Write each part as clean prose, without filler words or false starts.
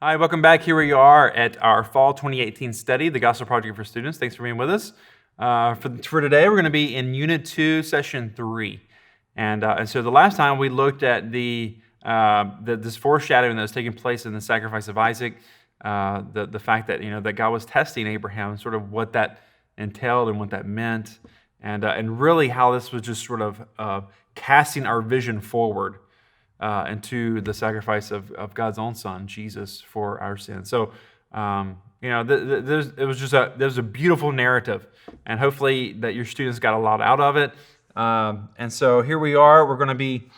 Hi, welcome back. Here we are at our Fall 2018 study, the Gospel Project for Students. Thanks for being with us. For today, we're going to be in Unit 2, Session 3. And so the last time we looked at this foreshadowing that was taking place in the sacrifice of Isaac, the fact that, that God was testing Abraham and sort of what that entailed and what that meant, and really how this was just sort of casting our vision forward into the sacrifice of God's own Son, Jesus, for our sins. So, there's a beautiful narrative, and hopefully that your students got a lot out of it. And so here we are. We're going to be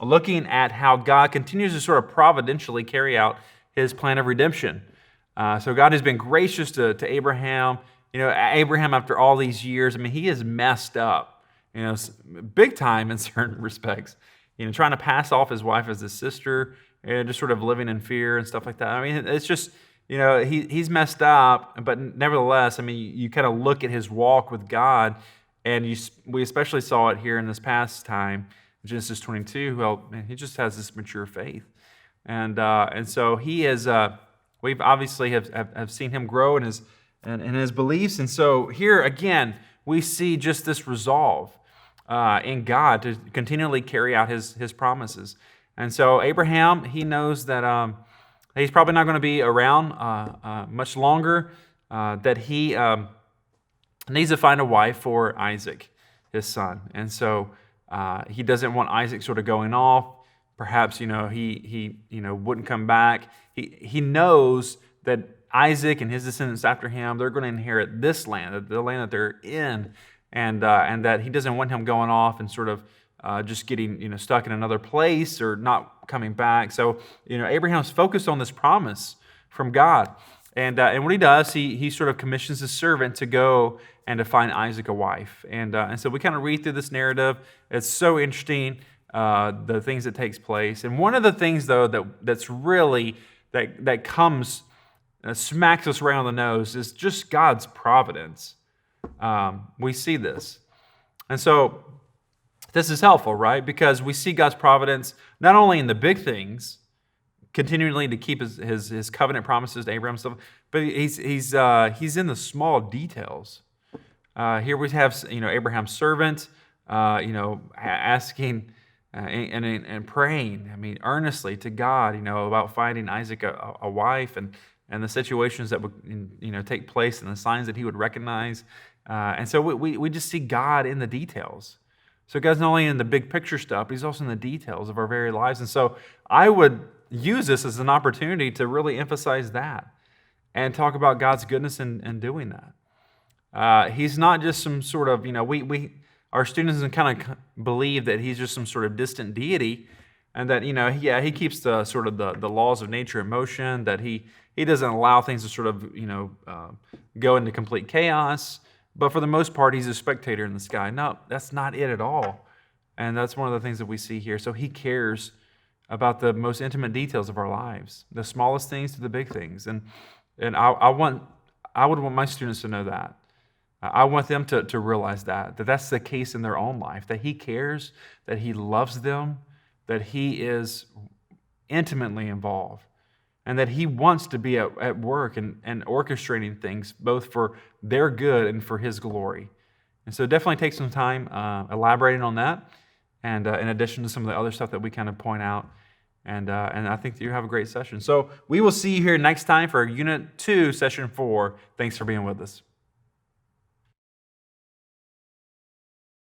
looking at how God continues to sort of providentially carry out His plan of redemption. So God has been gracious to Abraham. Abraham, after all these years, he has messed up, big time in certain respects. Trying to pass off his wife as his sister, and just sort of living in fear and stuff like that. It's just, he's messed up, but nevertheless, you kind of look at his walk with God, and we especially saw it here in this past time, Genesis 22. Well, man, he just has this mature faith, and so he is. We've obviously have seen him grow in his beliefs, and so here again we see just this resolve in God to continually carry out His promises. And so Abraham, he knows that he's probably not going to be around much longer, that he needs to find a wife for Isaac, his son. And so he doesn't want Isaac sort of going off. Perhaps, he wouldn't come back. He knows that Isaac and his descendants after him, they're going to inherit this land, the land that they're in, and that he doesn't want him going off and sort of just getting stuck in another place or not coming back. So Abraham's focused on this promise from God, and what he does, he sort of commissions his servant to go and to find Isaac a wife, and so we kind of read through this narrative. It's so interesting, the things that takes place, and one of the things though that's really that comes smacks us right on the nose is just God's providence. We see this. And so this is helpful, right? Because we see God's providence not only in the big things, continually to keep his covenant promises to Abraham and stuff, but he's in the small details. Here we have Abraham's servant, asking and praying, earnestly to God, about finding Isaac a wife and the situations that would take place and the signs that he would recognize. And so we just see God in the details. So God's not only in the big picture stuff, but He's also in the details of our very lives. And so I would use this as an opportunity to really emphasize that and talk about God's goodness in doing that. He's not just some sort of, our students kind of believe that He's just some sort of distant deity, and that, He keeps the sort of the laws of nature in motion, that He doesn't allow things to sort of, go into complete chaos. But for the most part, He's a spectator in the sky. No, that's not it at all. And that's one of the things that we see here. So He cares about the most intimate details of our lives, the smallest things to the big things. And I would want my students to know that. I want them to realize that that's the case in their own life, that He cares, that He loves them, that He is intimately involved, and that He wants to be at work and orchestrating things both for their good and for His glory. And so definitely take some time elaborating on that, and in addition to some of the other stuff that we kind of point out. And I think that you have a great session. So we will see you here next time for Unit 2, Session 4. Thanks for being with us.